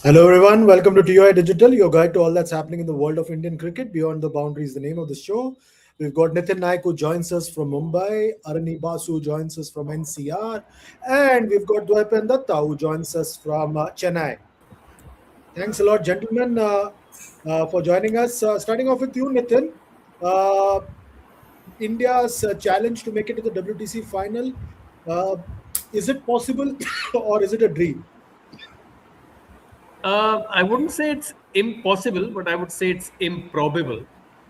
Hello, everyone. Welcome to TOI Digital, your guide to all that's happening in the world of Indian cricket. Beyond the Boundaries, the name of the show. We've got Nitin Naik, who joins us from Mumbai, Arani Basu joins us from NCR, and we've got Dwaipen Datta, who joins us from Chennai. Thanks a lot, gentlemen, for joining us. Starting off with you, Nitin. Uh, India's challenge to make it to the WTC final. Uh, is it possible or is it a dream? I wouldn't say it's impossible, but I would say it's improbable.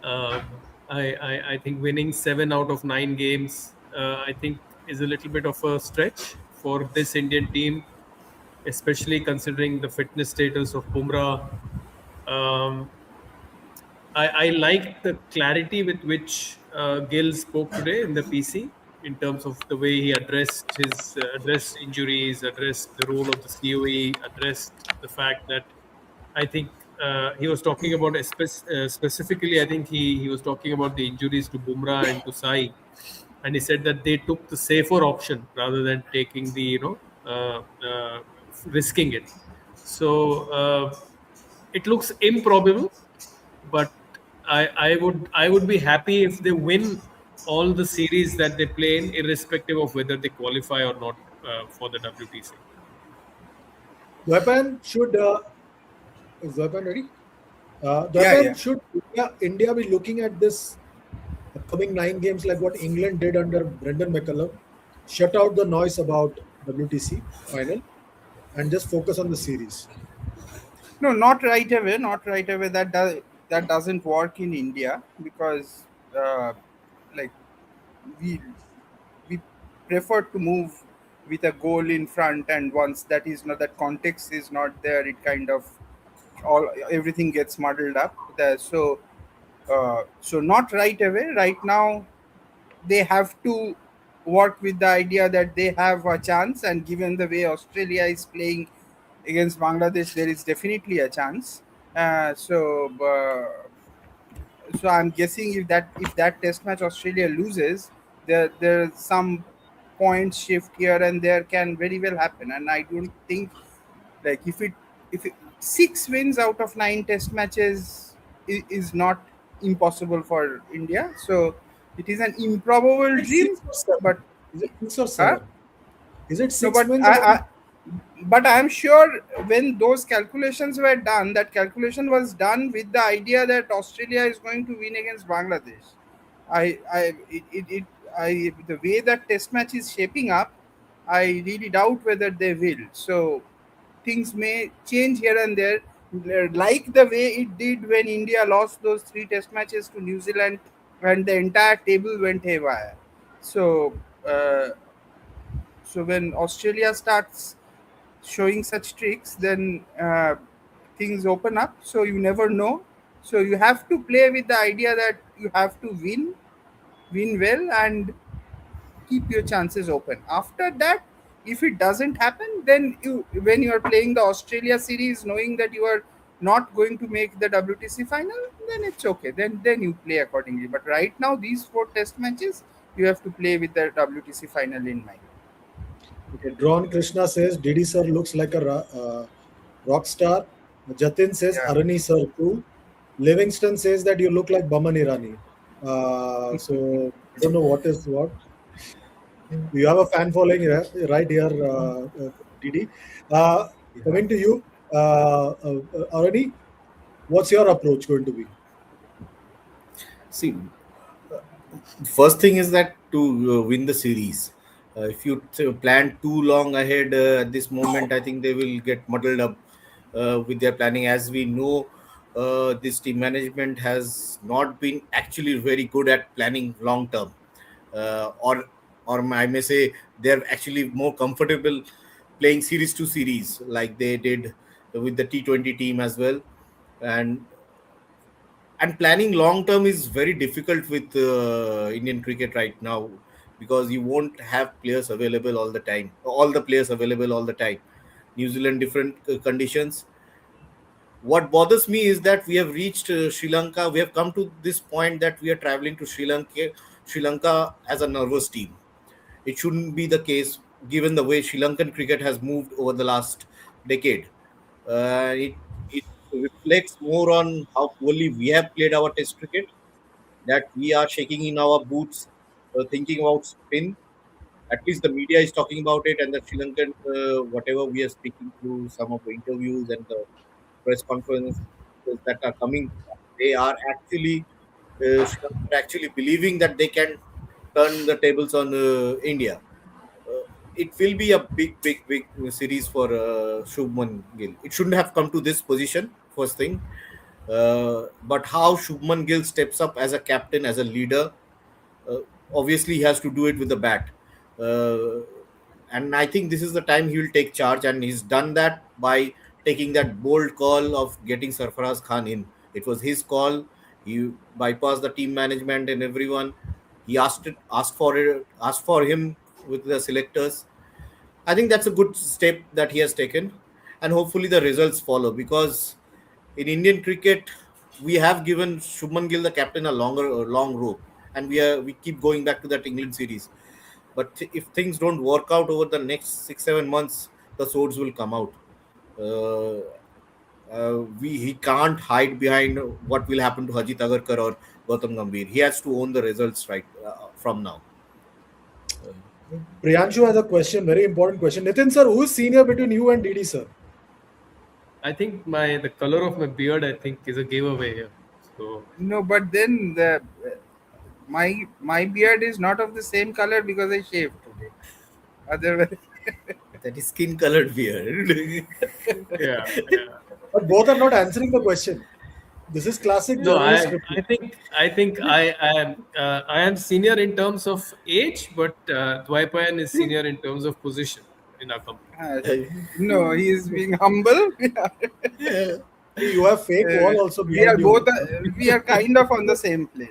Uh, I think winning 7 out of 9 games, I think, is a little bit of a stretch for this Indian team, especially considering the fitness status of Bumrah. Um, I like the clarity with which Gill spoke today in the PC in terms of the way he addressed injuries, addressed the role of the COE, addressed the fact that I think he was talking about specifically. I think he was talking about the injuries to Bumrah and to Sai, and he said that they took the safer option rather than taking the risking it. So it looks improbable, but I would be happy if they win all the series that they play in, irrespective of whether they qualify or not for the WTC. Is Weapon ready? Yeah, yeah. Dwapan, should India be looking at this upcoming 9 games like what England did under Brendan McCullum? Shut out the noise about WTC final and just focus on the series. No, not right away. Not right away. That doesn't work in India because, like, we we prefer to move with a goal in front, and once that context is not there, it kind of all everything gets muddled up. So not right away. Right now, they have to work with the idea that they have a chance, and given the way Australia is playing against Bangladesh, there is definitely a chance. So I'm guessing if that test match Australia loses, there's some point shift here and there can very well happen, and I don't think, like, if it 6 wins out of 9 test matches is not impossible for India. So it is an improbable Is it dream, six or seven? but Is it 6 or 7? huh? Is it No, six but wins or I'm sure when those calculations were done, that calculation was done with the idea that Australia is going to win against Bangladesh. The way that test match is shaping up, I really doubt whether they will. So things may change here and there, like the way it did when India lost those 3 test matches to New Zealand, and the entire table went haywire. So, uh, so when Australia starts showing such tricks, then things open up. So you never know. So you have to play with the idea that you have to win well, and keep your chances open. After that, if it doesn't happen, then when you are playing the Australia series, knowing that you are not going to make the WTC final, then it's okay. Then you play accordingly. But right now, these 4 test matches, you have to play with the WTC final in mind. okay? Drawn Krishna says Didi sir looks like a rock star. Jatin says Yeah. Arani sir too. Livingston says that you look like Baman Irani. So I don't know what is what. You have a fan following right here, Didi. Uh, Yeah. Coming to you, Arani, what's your approach going to be? See, first thing is that to win the series. If you plan too long ahead at this moment, I think they will get muddled up with their planning. As we know, this team management has not been actually very good at planning long term, or I may say they're actually more comfortable playing series to series like they did with the T20 team as well, and planning long term is very difficult with Indian cricket right now because you won't have players available all the players available all the time. New Zealand different conditions. What bothers me is that we have reached Sri Lanka. We have come to this point that we are traveling to Sri Lanka as a nervous team. It shouldn't be the case given the way Sri Lankan cricket has moved over the last decade. It reflects more on how poorly we have played our Test cricket, that we are shaking in our boots, thinking about spin. At least the media is talking about it, and the Sri Lankan, whatever we are speaking through some of the interviews and the press conferences that are coming, they are actually Sri Lanka are actually believing that they can turn the tables on India. It will be a big series for Shubman Gill. It shouldn't have come to this position, first thing. But how Shubman Gill steps up as a captain, as a leader, uh, obviously he has to do it with the bat. Uh, and I think this is the time he will take charge, and he's done that by taking that bold call of getting Sarfaraz Khan in. It was his call. He bypassed the team management and everyone. He asked for him with the selectors. I think that's a good step that he has taken, and hopefully the results follow. Because in Indian cricket, we have given Shubman Gill the captain a long rope, and we keep going back to that England series. But if things don't work out over the next 6 7 months, the swords will come out. Uh, we He can't hide behind what will happen to Hajit Agarkar or Gautam Gambhir. He has to own the results right from now. Uh, Priyanshu has a question, very important question. Nitin sir, who is senior between you and DD sir? I think the color of my beard, I think, is a giveaway here. So No, but then my beard is not of the same color because I shaved today. Otherwise, that is skin colored beard. yeah, yeah. But both are not answering the question. This is classic No, journalist cricket. I am senior in terms of age, but Dwaipayan is senior in terms of position in our company. uh, no, he is being humble. You have fake wall also We are behind both. you. We are kind of on the same plane.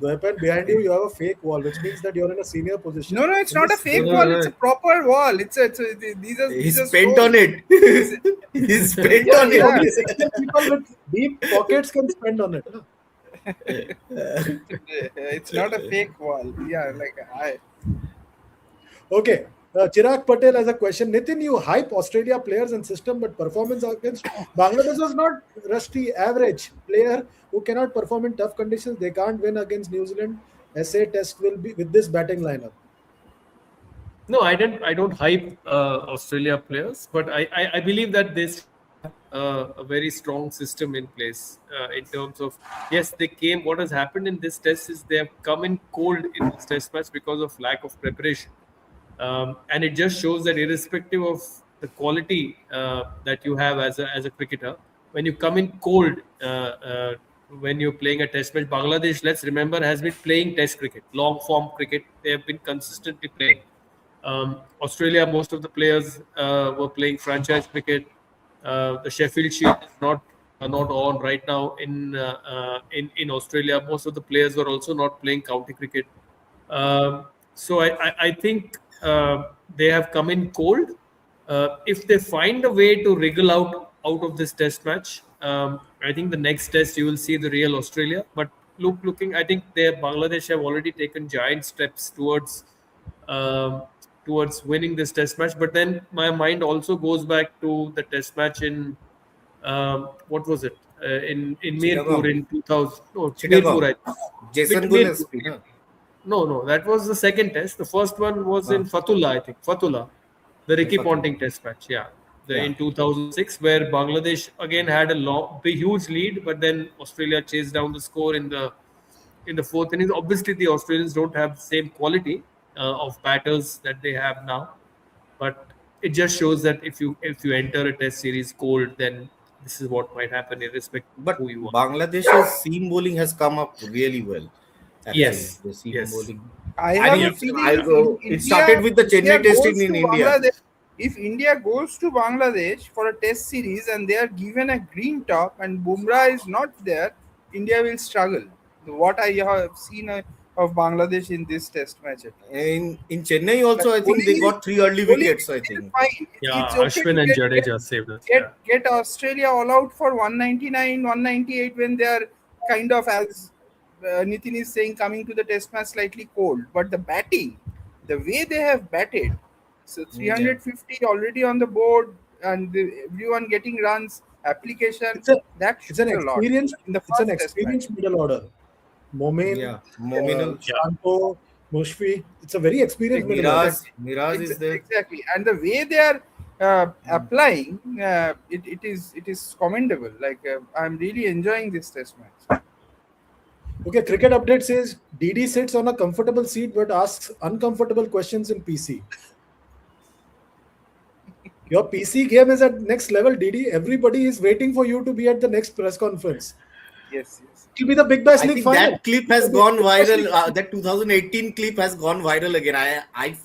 The weapon behind you, you have a fake wall, which means that you're in a senior position. No, no, it's In not a this, fake No, wall. no, It's a no. proper wall. He These are spent on stones. it. It's- He spent Yeah, on only, yeah. only single people with deep pockets can spend on it. Huh? it. It's not a fake wall. Yeah, like I. Okay. Chirag Patel has a question. Nitin, you hype Australia players and system, but performance against Bangladesh was not rusty, average player who cannot perform in tough conditions. They can't win against New Zealand. SA test will be with this batting lineup. No, I didn't. I don't hype Australia players, but I believe that they still have a very strong system in place in terms of, yes, they came. What has happened in this test is they have come in cold in this test match because of lack of preparation, and it just shows that irrespective of the quality that you have as a cricketer, when you come in cold. When you're playing a test match, Bangladesh, let's remember, has been playing test cricket, long form cricket. They have been consistently playing. Australia, most of the players were playing franchise cricket. The Sheffield Shield is not on right now in Australia. Most of the players were also not playing county cricket. So I think they have come in cold. If they find a way to wriggle out of this test match, I think the next test you will see the real Australia. But looking, I think Bangladesh have already taken giant steps um, towards winning this test match. But then my mind also goes back to the test match in what was it in Mirpur Chittagong. in 2000. No, Mirpur, Chittagong. I think. Jason Bull has Mirpur. spinner. No, that was the second test. The first one was Uh, in Fatullah, I think. Fatullah, the Ricky Fatullah. Ponting test match. Yeah, Yeah. in 2006, where Bangladesh again had a big, huge lead, but then Australia chased down the score in the fourth innings. Obviously, the Australians don't have the same quality of batters that they have now, but it just shows that if you enter a test series cold, then this is what might happen, irrespective of But who you are. Bangladesh's seam bowling has come up really well. Actually, Yes, the seam yes, bowling. I I have think a yeah. feeling if it started with the India Chennai test goes in to India. Bangladesh, if India goes to Bangladesh for a test series and they are given a green top and Bumrah is not there, India will struggle. What I have seen of Bangladesh in this test match at least. In Chennai Like also, I think they got three early bowling wickets. is I still think. fine. It's Yeah, okay to Ashwin and Jadeja saved us. Yeah. get Australia all out for 199, 198 when they are kind of, as Nitin is saying, coming to the test match slightly cold. But the batting, the way they have batted, so Yeah. 350 already on the board, and everyone getting runs, application, It's a that it's an shows a lot experienced in the it's an first test match. experienced middle order. Momin, Yeah, Mominul, Yeah. Shanto, Mushfi. It's a very experienced middle order. Miraz, Exactly. Miraz is there. Exactly, and the way they are applying, it is commendable. Like I'm really enjoying this test match. Okay, cricket update says DD sits on a comfortable seat but asks uncomfortable questions in PC. Your PC game is at next level, DD. Everybody is waiting for you to be at the next press conference. Yes, yes. It will be the Big Bash I League think final. that clip It has will be the gone Big Bash viral. League final. That 2018 clip has gone viral again. I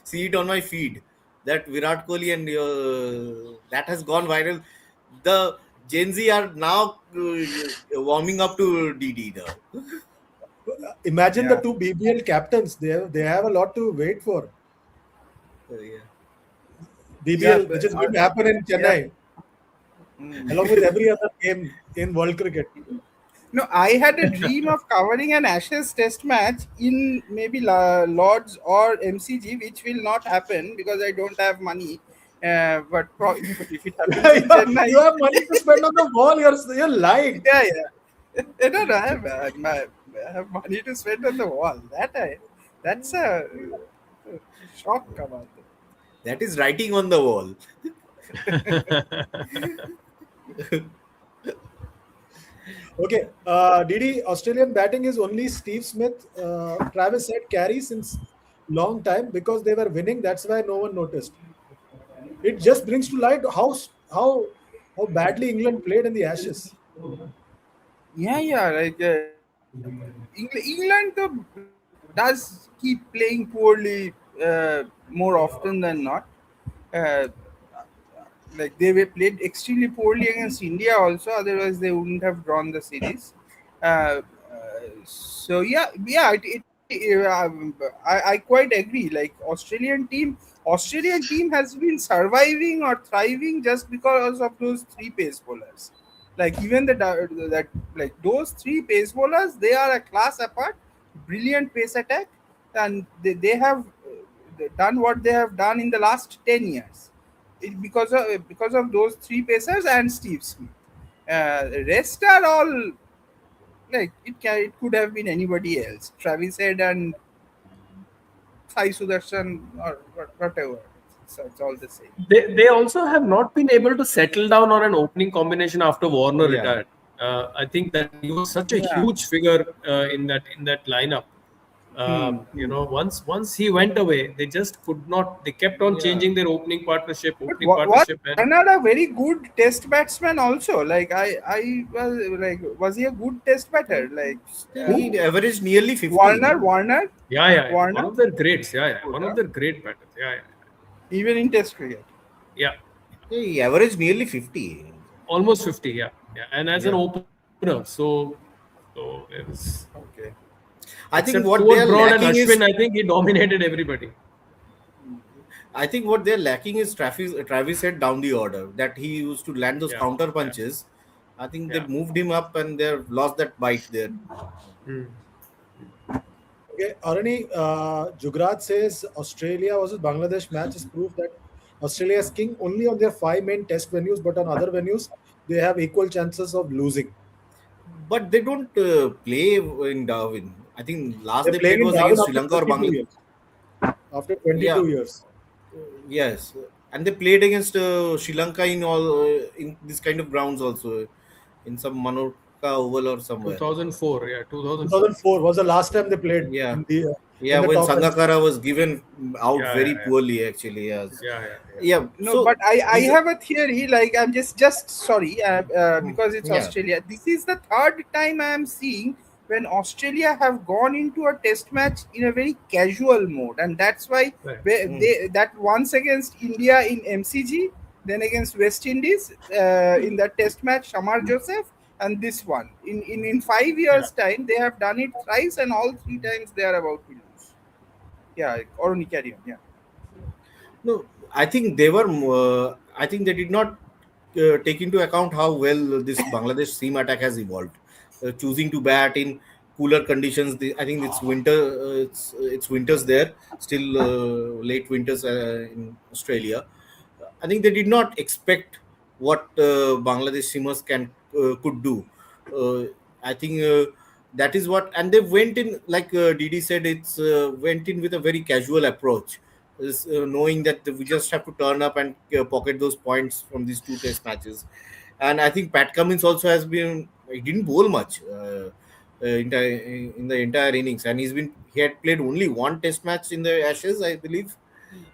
see it on my feed. That Virat Kohli and that has gone viral. The Gen Z are now warming up to DD now. Imagine the Yeah. two BBL captains. They have a lot to wait for. Yeah. Yeah. BBL, which is going to happen in Yeah. Chennai, Mm. along with every other game in world cricket. No, I had a dream of covering an Ashes Test match in maybe Lords or MCG, which will not happen because I don't have money. But if it happens in You Chennai, have money to spend on the wall. You're lying. yeah, yeah. I don't know. I have money to spend on the wall. That's a shock about it. That is writing on the wall. Okay, Didi, Australian batting is only Steve Smith, Travis said carry since long time because they were winning. That's why no one noticed. It just brings to light how how badly England played in the Ashes. Yeah, yeah. Like England though, does keep playing poorly more often than not. Uh, like they were played extremely poorly against India also. Otherwise, they wouldn't have drawn the series. So yeah. I quite agree. Like Australian team has been surviving or thriving just because of those three pace bowlers. Like even that like those three pace bowlers, they are a class apart. Brilliant pace attack, and they have done what they have done in the last 10 years because of those three pacers and Steve Smith. Rest are all like it could have been anybody else. Travis Head and Sai Sudarshan or whatever. So it's all the same. They also have not been able to settle down on an opening combination after Warner Yeah. retired. I think that he was such a Yeah. huge figure in that lineup. Once he went away, they just could not. They kept on Yeah. changing their opening partnership, But was and Warner a very good test batsman also? Like I was like, was he a good test batter? Like Still, he averaged nearly 50. Warner, yeah, one Warner, of their greats. Yeah, good, one huh? of their great batters. Even in test cricket. Yeah. He averaged nearly 50. Almost 50. Yeah, and as an Yeah. opener, so it was Okay. I think except what they Ford, are Broad, and lacking is Ashwin. I think he dominated everybody. I think what they're lacking is Travis Head down the order that he used to land those Yeah, counter yeah, punches. I think they yeah. moved him up and they've lost that bite there. Hmm. Okay, Arani, Jugraj says Australia versus Bangladesh match is proof that Australia is king only on their five main test venues, but on other venues they have equal chances of losing. But they don't play in Darwin. I think last They're they playing played in was Darwin against Sri after Lanka or 22 Bangladesh. years. After Yeah, 22 years. yes, and they played against Sri Lanka in all in this kind of grounds also in some Manorka Oval or somewhere. 2004. Yeah, 2004. 2004 was the last time they played Yeah, in yeah, the when top end. Sangakkara was given out Yeah, very yeah, yeah, poorly actually. Yes, yeah, yeah, yeah. yeah. No, So but I these, have a theory. Like I'm just sorry because it's yeah, Australia. This is the third time I am seeing when Australia have gone into a test match in a very casual mode, and that's why Right. mm, that once against India in MCG, then against West Indies in that test match, Shamar Joseph, and this one in five Yeah. years time they have done it thrice, and all three times they are about to lose. Yeah, or carry on. Yeah. no, I think I think they did not take into account how well this Bangladesh seam attack has evolved. Choosing to bat in cooler conditions. I think it's winter. It's winters there. Still late winters in Australia. I think they did not expect what Bangladesh Simmers can could do. Uh, I think that is what, and they went in like Didi said. It's went in with a very casual approach, knowing that we just have to turn up and pocket those points from these two test matches. And I think Pat Cummins also has been, he didn't bowl much in the entire innings, and he had played only one test match in the Ashes, I believe.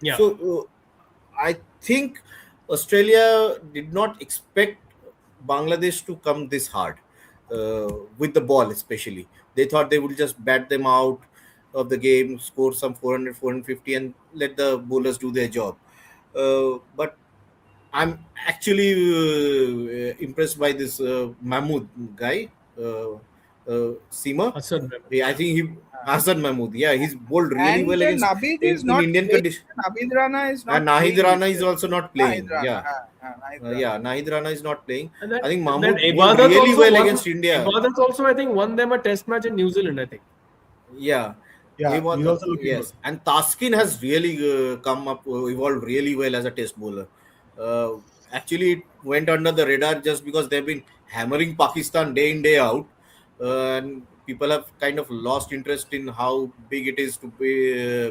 Yeah. So I think Australia did not expect Bangladesh to come this hard with the ball, especially. They thought they would just bat them out of the game, score some 400, 450, and let the bowlers do their job. But I'm actually impressed by this Mahmood guy, Seamer. Hassan. I think he Hassan Mahmood. Yeah, he's bowled really And well against Navid is in not Indian playing. conditions. Navid Rana is And not Nahid playing. Rana is also not Nahid playing. Rana. Yeah, Nahid yeah, Rana. Nahid Rana is not playing. And I think then Mahmood bowled Ibadat really also well won. against India. Ibadat also, I think, won them a test match in New Zealand, I think. Yeah, he Yeah, was. he's also looking good. Yes, and Taskin has really come up, evolved really well as a test bowler. Uh, Actually, it went under the radar just because they've been hammering Pakistan day in day out, and people have kind of lost interest in how big it is to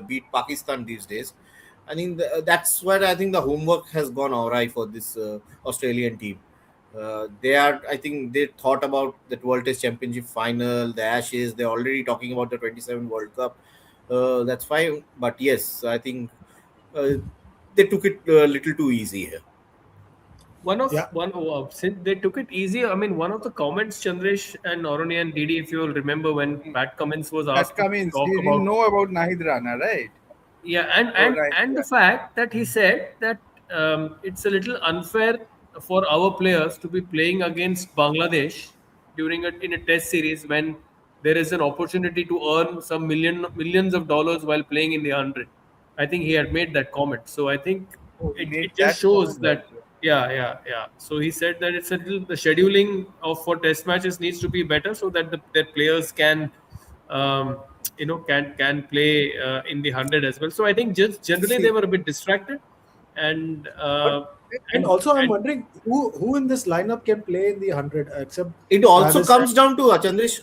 beat Pakistan these days. I think that's where I think the homework has gone awry for this Australian team. They are, I think, they thought about the World Test Championship final, the Ashes. They're already talking about the 27 World Cup. That's fine, but yes, I think uh, they took it a little too easy here. Yeah, Since they took it easy. I mean, one of the comments, Chandresh and Noroni and Didi, if you will remember, when Pat Cummins was That asked to Cummins, talk he didn't about, know about Nahid Rana, right? yeah, Oh, right. and the Yeah. fact that he said that it's a little unfair for our players to be playing against Bangladesh in a test series when there is an opportunity to earn some millions of dollars while playing in the 100. I think he had made that comment. So I think Oh, he made it just that shows comment that, also. yeah. So he said that it's a little, the scheduling of for test matches needs to be better so that that players can um, can play in the 100 as well. So I think just generally they see, were a bit distracted, and but uh, and and also I'm and wondering who in this lineup can play in the 100 except It also Travis and comes down to Chandresh,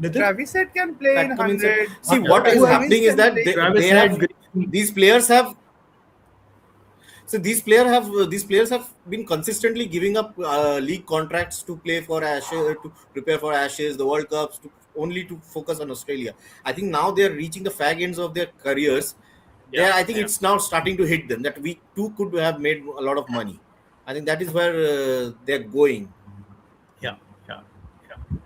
Nitin. Travis said can play in Pat Cummins. 100. See, yeah, what is Who else? Cummins happening is can that play. they Travis have, Head, Green. these players have, so these players have been consistently giving up league contracts to play for Ashes, to prepare for Ashes, the World Cups, to only to focus on Australia. I think now they are reaching the fag ends of their careers. Yeah, There, I think yeah, it's now starting to hit them that we too could have made a lot of money. I think that is where they're going. yeah, yeah, yeah.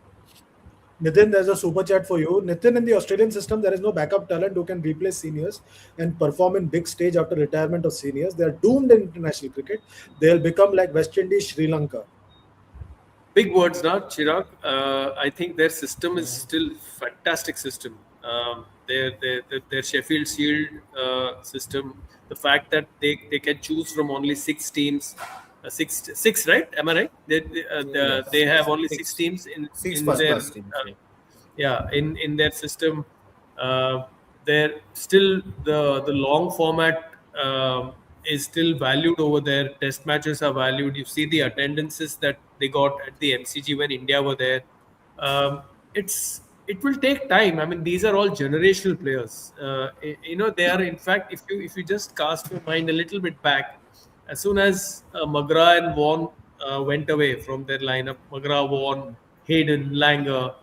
Nitin, there's a super chat for you. Nitin, in the Australian system, there is no backup talent who can replace seniors and perform in big stage after retirement of seniors. They are doomed in international cricket. They'll become like West Indies, Sri Lanka. Big words now, Chirag. I think their system is still fantastic system. Their Sheffield Shield system, the fact that they can choose from only six teams, six, right? Am I right? They Yes, have only six six, teams six in first their class teams. Yeah. yeah in their system. uh, they're still the long format is still valued over there. Test matches are valued. You see the attendances that they got at the MCG when India were there. It will take time. I mean, these are all generational players. They are, in fact, if you just cast your mind a little bit back, as soon as McGrath and Vaughan went away from their lineup, McGrath, Vaughan, Hayden, Langer,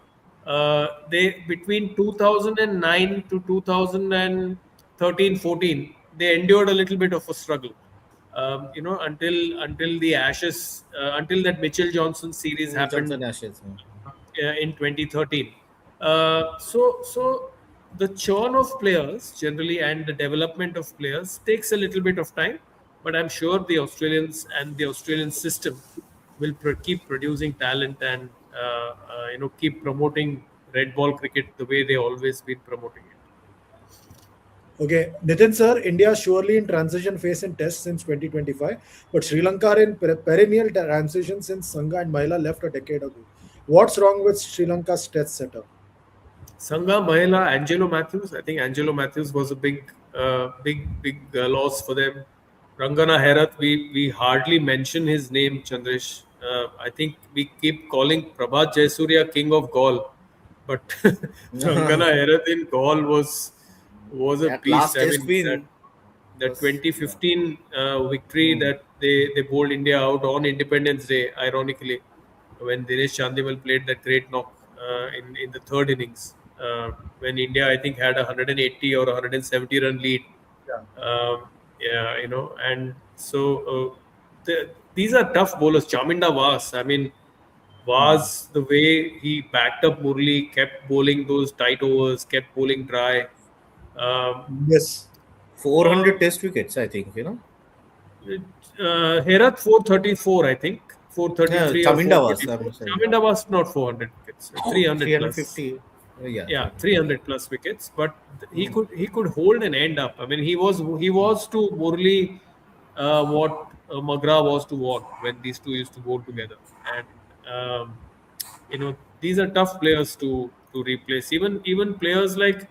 they between 2009 to 2013-14, they endured a little bit of a struggle. Until the Ashes, until that Mitchell Johnson series happened Johnson Ashes. in 2013. So the churn of players generally and the development of players takes a little bit of time, but I'm sure the Australians and the Australian system will keep producing talent and keep promoting red ball cricket the way they always been promoting it. Okay, Nitin sir, India surely in transition phase in Test since 2025, but Sri Lanka are in perennial transition since Sangha and Mahila left a decade ago. What's wrong with Sri Lanka's Test setup? Sangha, Mahela, Angelo Matthews. I think Angelo Matthews was a big loss for them. Rangana Herath, we hardly mention his name, Chandresh. I think we keep calling Prabhat Jayasuriya king of Gaul, but Rangana Herath in Gaul was a That beast. last I test mean win that was, yeah. 2015 victory Hmm. that they bowled India out on Independence Day, ironically, when Dinesh Chandimal played that great knock in the third innings, when India I think had a 180 or 170 run lead. Yeah. Yeah, and so these are tough bowlers. Chaminda Vas, I mean, was the way he backed up Murli, kept bowling those tight overs, kept bowling dry. Um, Yes. uh, 400 test wickets, I think, Herath 434, I think. Yeah, 433 or Chaminda was, 434. I'm saying. Chaminda was not 400 wickets, 300 plus. 350. Yeah, Yeah, 350. 300 plus wickets, but he Hmm. could hold and end up. I mean, he was to Murli what Magra was to Watt when these two used to bowl together, and these are tough players to replace. Even players like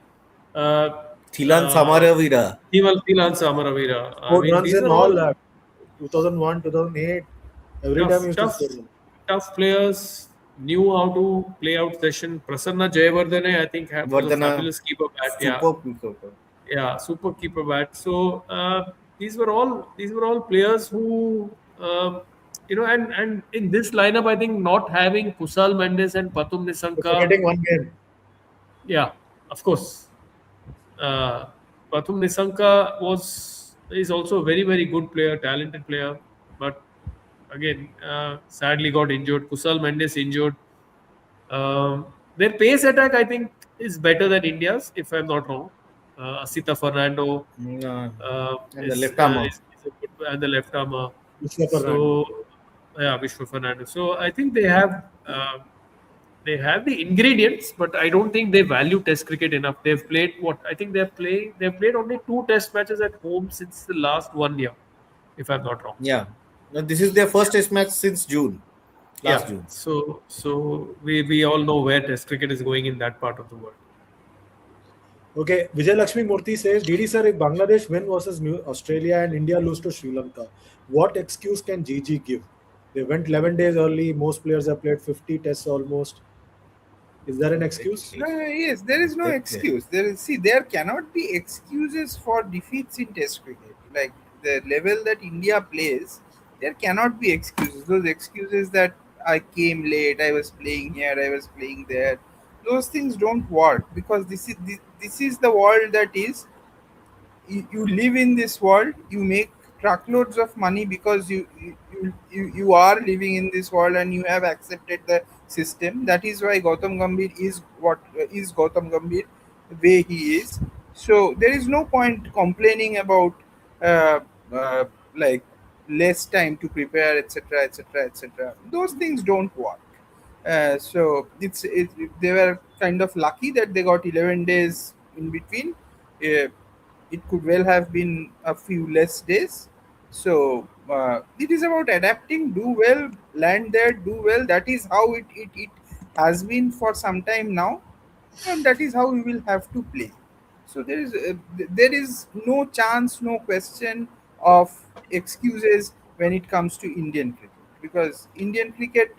uh, Thilan uh, Samaravira. Thilan Samaravira. I Scored mean, runs these in are all all 2001, 2008. Every time he tough, used to tough, score runs. tough players. Knew how to play out session. Prasanna Jayawardene, I think, was a Vardhana, fabulous keeper bat. Yeah, superb wicket. yeah, super keeper bat. So these were all players who and in this lineup, I think not having Kusal Mendes and Patum You're Nisanka, forgetting one game. yeah, of course, uh, Patum Nisanka is also a very very good player, talented player, but again, sadly got injured. Kusal Mendes injured. Their pace attack, I think, is better than India's, if I'm not wrong. Asita Fernando And the left armour. is a good and the left armour. Vishwa Fernando. So yeah, Vishwa Fernando. So I think they have the ingredients, but I don't think they value Test cricket enough. They've played what I think they've played only 2 Test matches at home since the last 1 year, if I'm not wrong. Yeah. Now, this is their first test match since June. Last Yeah. June. So we all know where Test cricket is going in that part of the world. Okay, Vijay Lakshmi Murthy says, DD sir, if Bangladesh win versus Australia and India lose to Sri Lanka, what excuse can GG give? They went 11 days early. Most players have played 50 tests almost. Is there an excuse? Yes, there is no Let's excuse. There cannot be excuses for defeats in Test cricket. Like the level that India plays, there cannot be excuses. Those excuses that I came late, I was playing here, I was playing there, those things don't work because this is the world that is. You live in this world, you make truckloads of money because you are living in this world and you have accepted the system. That is why Gautam Gambhir is what is Gautam Gambhir, the way he is. So there is no point complaining about uh, uh, like less time to prepare, etc., etc., etc. Those things don't work. So they were kind of lucky that they got 11 days in between. It could well have been a few less days. So it is about adapting, do well, land there, do well. That is how it has been for some time now, and that is how we will have to play. So there is no chance, no question of excuses when it comes to Indian cricket because Indian cricket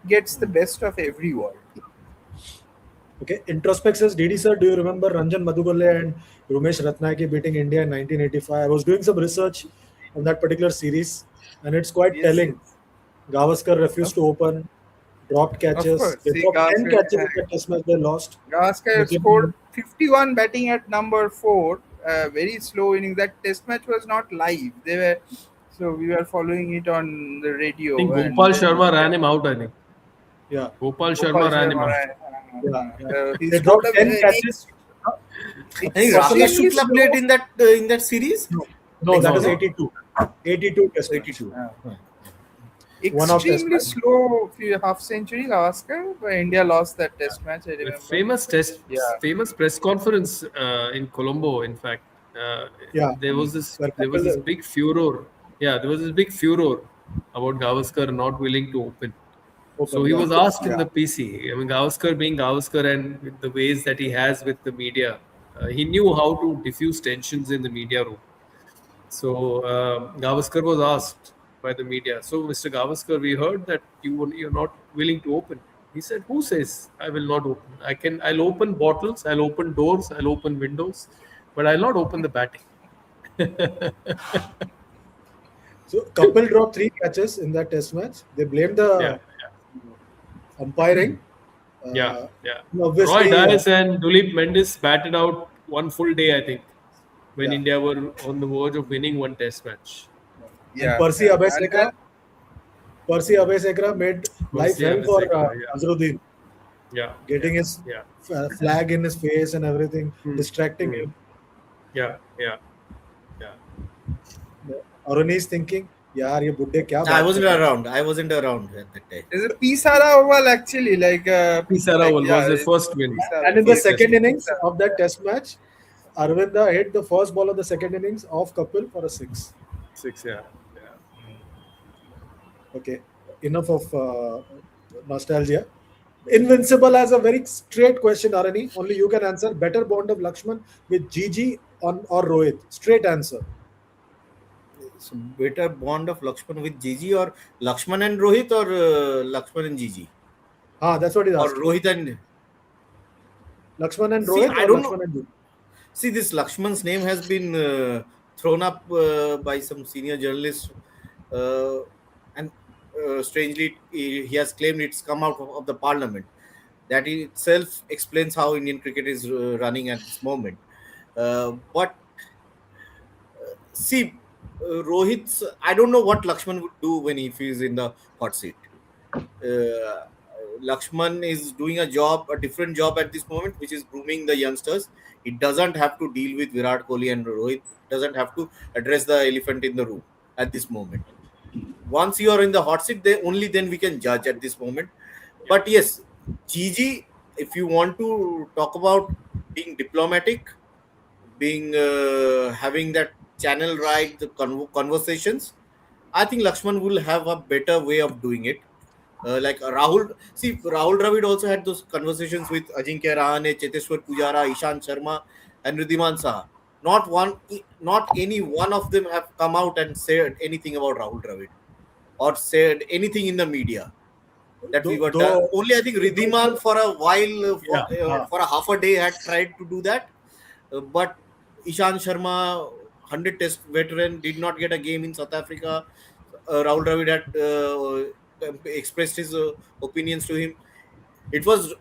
gets the best of every world. Okay, Introspect says, DD sir, do you remember Ranjan Madhugalle and Rumesh Ratnayake beating India in 1985? I was doing some research on that particular series, and it's quite Yes, telling. yes. Gavaskar refused Of, to open, dropped of catches. course. They See, dropped 10 Gavaskar, catches in the test match they lost. Gavaskar Nitin, scored 51 batting at number 4. Very slow innings. That test match was not live. They were so we were following it on the I think radio, and Gopal then Sharma ran him out. I think yeah, Gopal Gopal Sharma ran him Sharma. out. yeah, yeah. He They scored dropped a 10 very catches. I think Rakesh extremely Shukla played slow. in that series. No, I no, think that so, is No, no? 82. 82 test match. 82. Uh, Huh. One of test extremely match. slow half century Gavaskar, but India lost that test match. I the remember. famous Yeah. famous press conference in Colombo. In fact, Yeah, there was this where there was this Kapil, big furor. Yeah, there was this big furor about Gavaskar not willing to open. So open. he Yeah, was asked in Yeah. the PC. I mean, Gavaskar being Gavaskar and with the ways that he has with the media, he knew how to diffuse tensions in the media room. So Gavaskar was asked by the media, so Mr. Gavaskar, we heard that you're not willing to open. He said, who says I will not open? I'll open bottles, I'll open doors, I'll open windows, but I'll not open the batting. So Kapil dropped three catches in that test match. They blamed Yeah, the umpiring. yeah, Uh, yeah. Roy Obviously, Dias and Duleep Mendes batted out one full day, I think, when yeah. India were on the verge of winning one test match. And Yeah, yeah. Percy Abhaysekera made life Mercy hell for Abhisekara, yeah, Azharuddin, yeah, yeah, getting his yeah. flag in his face and everything, Hmm. distracting Hmm. him. Yeah, yeah, yeah. Arun is thinking, यार ये बुड्ढे क्या I बात कर wasn't रहे हैं. around. I wasn't around at that time. There's a Pisara oval actually, Pisara like was yeah, their first win, And Pisara, in the first test second win. innings of that test match, Arvinda hit the first ball of the second innings off Kapil for a six. Six, yeah, yeah. Okay, enough of nostalgia. Invincible has a very straight question, Arani. Only you can answer. Better bond of Lakshman with Gigi on or Rohit? Straight answer. So better bond of Lakshman with Gigi, or Lakshman and Rohit, or Lakshman and Gigi, Ah, that's what he's or asking. Rohit and Lakshman and see. Rohit I or don't know. Lakshman and Gigi? See, this Lakshman's name has been thrown up by some senior journalists, uh, and strangely, he has claimed it's come out of the parliament. That itself explains how Indian cricket is running at this moment. But see, Rohit's. I don't know what Lakshman would do when he is in the hot seat. Uh, Lakshman is doing a different job at this moment, which is grooming the youngsters. He doesn't have to deal with Virat Kohli and Rohit. Doesn't have to address the elephant in the room at this moment. Once you are in the hot seat, only then we can judge at this moment. But yes, Gigi, if you want to talk about being diplomatic, being having that channel right, the conversations, I think Lakshman will have a better way of doing it. Like Rahul, see, Rahul Dravid also had those conversations with Ajinkya Rahane, Cheteshwar Pujara, Ishant Sharma, and Ridhiman Saha. Not any one of them have come out and said anything about Rahul Dravid or said anything in the media that we were done. Though, Only I think Ridhiman for a while, Yeah, for a half a day, had tried to do that, but Ishant Sharma, 100 test veteran, did not get a game in South Africa. Rahul Dravid had expressed his opinions to him. It was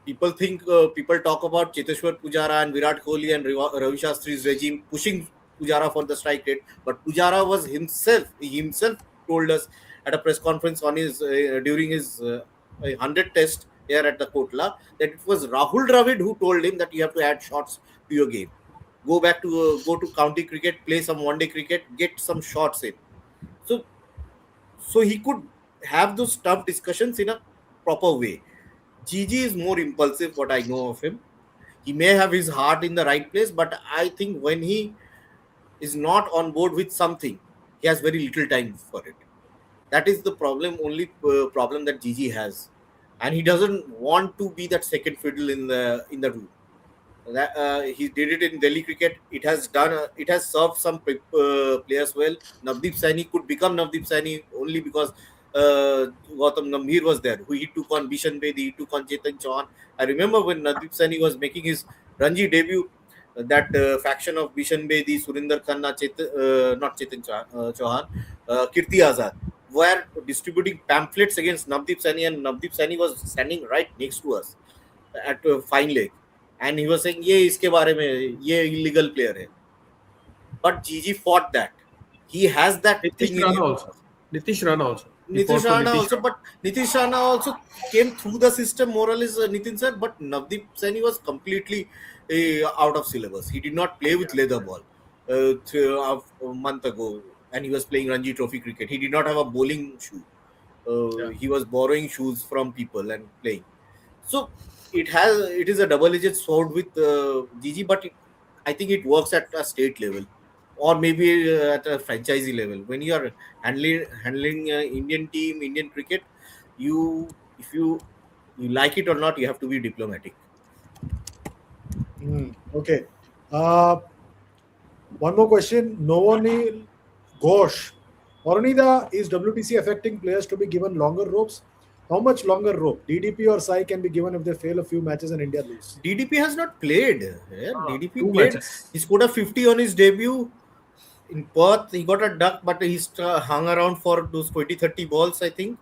people talk about Cheteshwar Pujara and Virat Kohli and Ravi Shastri's regime pushing Pujara for the strike rate, but Pujara was he himself told us at a press conference on his during his 100 test here at the Kotla that it was Rahul Dravid who told him that you have to add shots to your game. Go to county cricket, play some one day cricket, get some shots in. So he could have those tough discussions in a proper way. Gigi is more impulsive, what I know of him. He may have his heart in the right place, but I think when he is not on board with something, he has very little time for it. That is the problem, only problem that Gigi has, and he doesn't want to be that second fiddle in the room. That he did it in Delhi cricket. It has done. It has served some players well. Navdeep Saini could become Navdeep Saini only because Gautam Gambhir was there. Who he took on Bishan Bedi, he took on Chetan Chauhan. I remember when Navdeep Saini was making his Ranji debut. That faction of Bishan Bedi, Surinder Khanna, not Chetan Chauhan, Kirti Azad were distributing pamphlets against Navdeep Saini, and Navdeep Saini was standing right next to us at fine leg, and he was saying ये इसके बारे में ये illegal player है, but Gigi fought that. He has that Nitish thing in Rana him. also. Nitish Rana also. He Nitish fought for Rana Nitish also, Rana. but Nitish Rana also came through the system more or less, Nitin sir, but Navdeep Saini was completely out of syllabus. He did not play with leather ball a month ago, and he was playing Ranji Trophy cricket. He did not have a bowling shoe. Yeah. He was borrowing shoes from people and playing. So it is a double-edged sword with Gigi, but I think it works at a state level, or maybe at a franchisee level. When you are handling Indian team, Indian cricket, if you like it or not, you have to be diplomatic. Okay. Uh, One more question. Novoni Ghosh. Oronida, is WTC affecting players to be given longer ropes? How much longer rope? DDP or Sai can be given if they fail a few matches and India lose. DDP has not played. Yeah, DDP Two played. matches. He scored a 50 on his debut in Perth. He got a duck, but he hung around for those 20-30 balls, I think.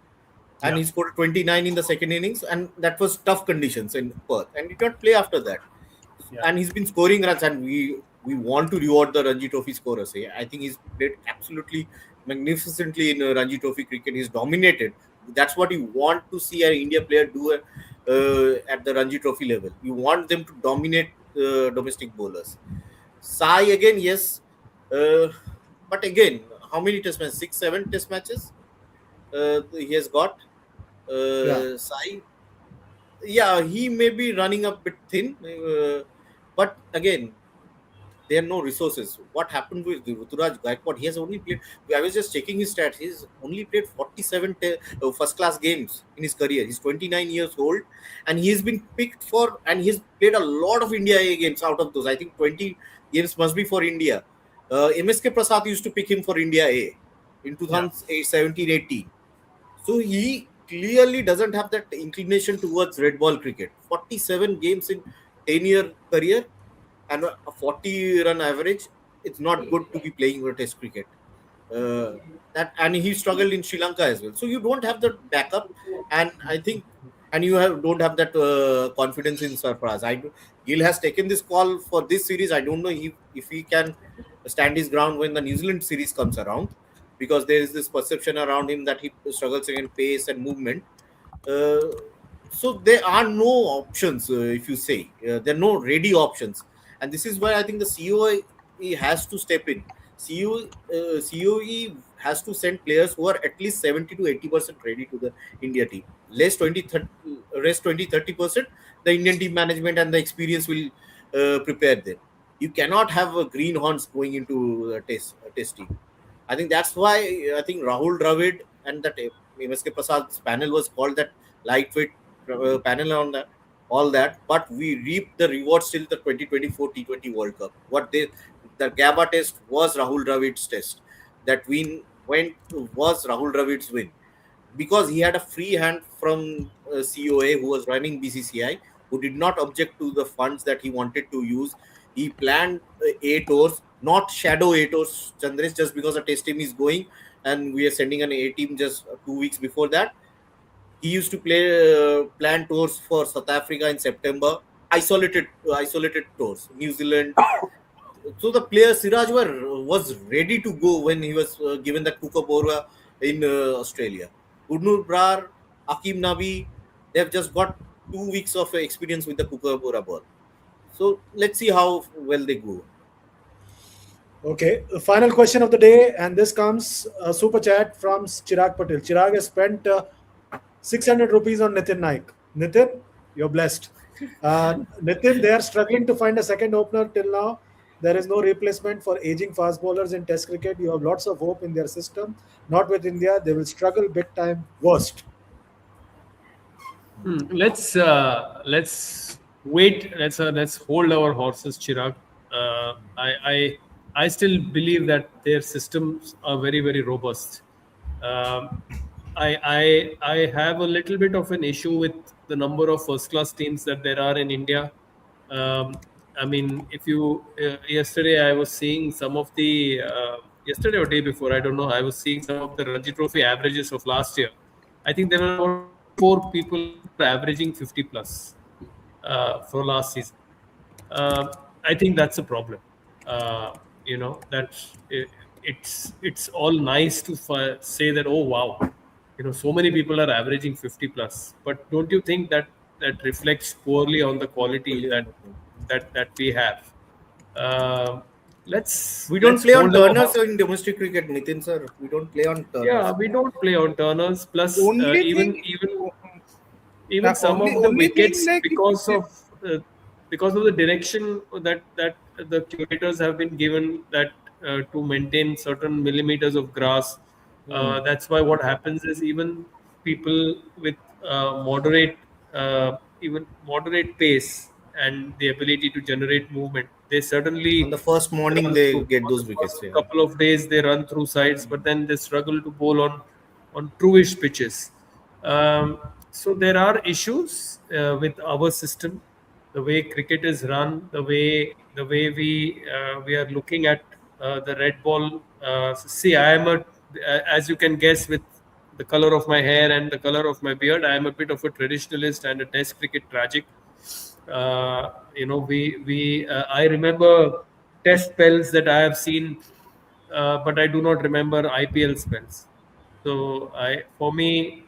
And Yeah. he scored 29 in the second innings. And that was tough conditions in Perth. And he did not play after that. Yeah. And he's been scoring runs. And we want to reward the Ranji Trophy scorers. I think he's played absolutely magnificently in Ranji Trophy cricket. He's dominated. That's what you want to see an India player do at the Ranji Trophy level. You want them to dominate domestic bowlers. Sai again, yes. But again, how many test matches? 6, 7 test matches he has got. Yeah. Sai, yeah, he may be running a bit thin. But again, there are no resources. What happened with Ruturaj Gaikwad? He has only played. I was just checking his stats. He's only played 47 first class games in his career. He's 29 years old, and he's been picked for. And he's played a lot of India A games. Out of those, I think 20 games must be for India. MSK Prasad used to pick him for India A in Yeah. 2017-18. So he clearly doesn't have that inclination towards red ball cricket. 47 games in 10-year career and a 40 run average. It's not good to be playing for test cricket. That and he struggled in Sri Lanka as well. So you don't have the backup, and I think, and you don't have that confidence in Sarfaraz. Gill has taken this call for this series. I don't know if he can stand his ground when the New Zealand series comes around, because there is this perception around him that he struggles in pace and movement. Uh, so there are no options, if you say. There are no ready options. And this is where I think the COE has to step in. COE has to send players who are at least 70 to 80% ready to the India team. Rest 20-30%, the Indian team management and the experience will prepare them. You cannot have greenhorns going into a test team. I think that's why I think Rahul Dravid and that MSK Prasad's panel was called that lightweight panel on that, all that. But we reaped the rewards till the 2024 T20 World Cup. The Gabba test was Rahul Dravid's test. That win was Rahul Dravid's win, because he had a free hand from COA who was running BCCI, who did not object to the funds that he wanted to use. He planned 8 overs, not shadow 8 overs, Chandresh, just because a test team is going and we are sending an A team just 2 weeks before that. He used to play plan tours for South Africa in September, isolated tours, New Zealand. So the player Siraj was ready to go when he was given that Kookaburra in Australia. Gurnur Brar, Akim Nabi, they have just got 2 weeks of experience with the Kookaburra ball. So let's see how well they go. Okay, the final question of the day, and this comes super chat from Chirag Patel. Chirag has spent 600 rupees on Nitin Naik. Nitin, you're blessed. Nitin, they are struggling to find a second opener till now. There is no replacement for aging fast bowlers in Test cricket. You have lots of hope in their system. Not with India. They will struggle big time. Worst. Let's wait. Let's hold our horses, Chirag. I still believe that their systems are very robust. Um, I have a little bit of an issue with the number of first class teams that there are in India. I mean, if you yesterday I was seeing some of the yesterday or day before, I don't know. I was seeing some of the Ranji Trophy averages of last year. I think there were about 3-4 people who were averaging 50 plus for last season. I think that's a problem. That it's all nice to say that, oh wow, so many people are averaging 50 plus, but don't you think that that reflects poorly on the quality that we have? Uh, let's We don't let's play on hold our turners in domestic cricket, Nitin sir. We don't play on Yeah, turners. we don't play on turners. Plus, Only even thing, even some only of the only thing wickets, like uh, because of the direction that the curators have been given, that to maintain certain millimeters of grass. That's why what happens is, even people with moderate even moderate pace, and the ability to generate movement. They On certainly the first morning, run they through. get On the those first wickets. Yeah. couple of days, they run through sides, but then they struggle to bowl on truish pitches. So there are issues with our system, the way cricket is run, the way we are looking at the red ball. See, I am as you can guess, with the color of my hair and the color of my beard, I am a bit of a traditionalist and a Test cricket tragic. I remember Test spells that I have seen, but I do not remember IPL spells. So for me,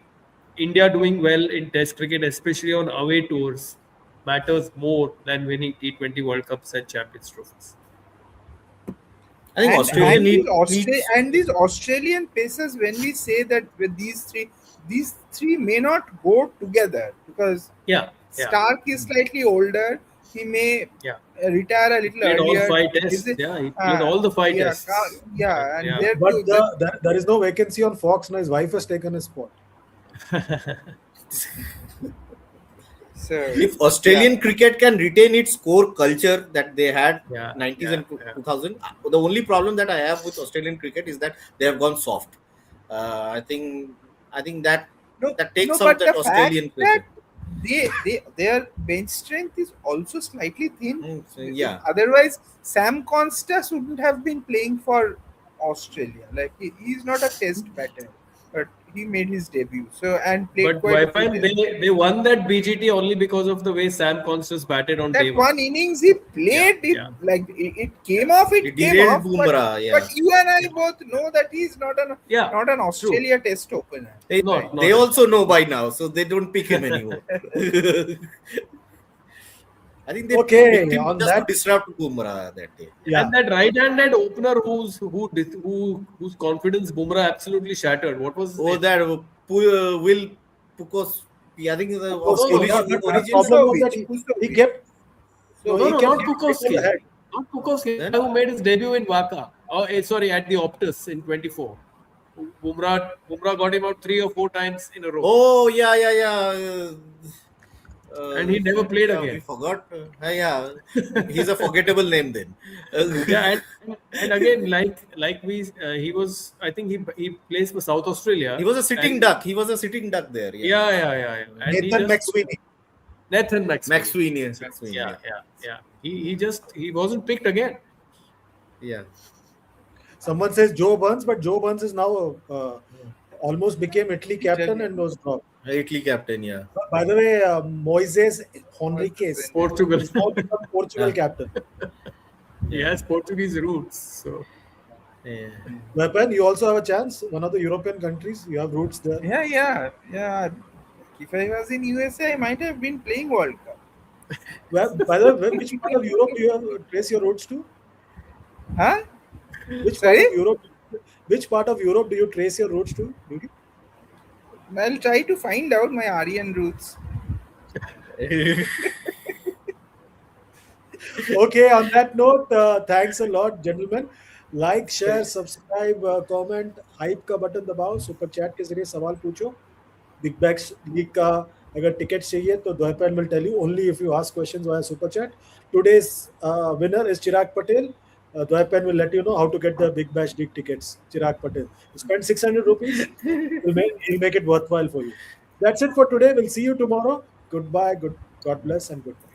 India doing well in Test cricket, especially on away tours, matters more than winning T20 World Cups and Champions trophies. I think and Australia and these needs. these Australian paces, when we say that with these three may not go together because Yeah, yeah, Stark is slightly older. He may yeah. retire a He little played all earlier. five Is tests. it? Yeah, he played Uh, all the five yeah, tests. and Yeah. there But too. The, there is no vacancy on Fox now. His wife has taken his spot. so If yeah, Australian cricket can retain its core culture that they had Yeah, 90s yeah, and yeah. 2000, the only problem that I have with Australian cricket is that they have gone soft. I think that no, that no, takes out but the that fact Australian that cricket. their bench strength is also slightly thin. So, yeah, Otherwise, Sam Constas wouldn't have been playing for Australia. Like he's not a test batter, but he made his debut. So and played But quite a few Vaipan, tests. they won that BGT only because of the way Sam Constas batted on day That one. one innings he Yeah, played, it yeah, like it came yeah, off. it It came derailed off, Bumrah. but Yeah, you and I both know that he's yeah. not an True. Australia test opener, right? Not they at also all. know by now, so they don't pick him anymore. I think they Okay, picked him on just to that, disrupt Bumrah that day. yeah. And that right-handed opener whose confidence Bumrah absolutely shattered. What was his Oh, name? that Will Pukos. I think the of No, no, Pukowski, Polish yeah, not but the origin. problem was Pusovic, that he Pusovic, kept no, no, he no, kept not Pusovic. getting taken Pukowski. ahead. Not Pukowski. The Then guy who made his debut in Waka. Oh, sorry, at the Optus in 24. Bumrah got him out 3 or 4 times in a row, oh yeah. and he never played Yeah, we again. forgot. Yeah, he's a forgettable name then. Yeah, and again, he was. I think he plays for South He Australia, was a sitting and duck. He was a sitting duck there. Yeah, yeah. And he Nathan just McSweeney. Nathan McSweeney. McSweeney. That's right. McSweeney. Yeah, Yeah, yeah, yeah. He wasn't picked again. yeah. Someone says Joe Burns, but Joe Burns is now almost became Italy captain and Italian. was dropped. Italy captain. Yeah. By the way, Moises Henriquez Portugal. is now become Portugal Ah, captain. He yeah. has Portuguese roots, so Yeah. Weapon, you also have a chance. One of the European countries, you have roots there. Yeah. If I was in USA, I might have been playing World Cup. Well, by the way, which part of Europe do you have, trace your roots to? Huh? Which part Sorry? of Europe? Which part of Europe do you trace your roots to? Duty? I'll try to find out my Aryan roots. Okay. On that note, thanks a lot, gentlemen. Like, share, subscribe, comment, hype का button दबाओ, super chat के जरिए सवाल पूछो. Big bags league का अगर ticket चाहिए तो Dvaipayan will tell you only if you ask questions via super chat. Today's winner is Chirag Patel. Dwaipan will let you know how to get the Big Bash League tickets. Chirag Patel. Spend 600 rupees. He'll make it worthwhile for you. That's it for today. We'll see you tomorrow. Goodbye. God bless and goodbye.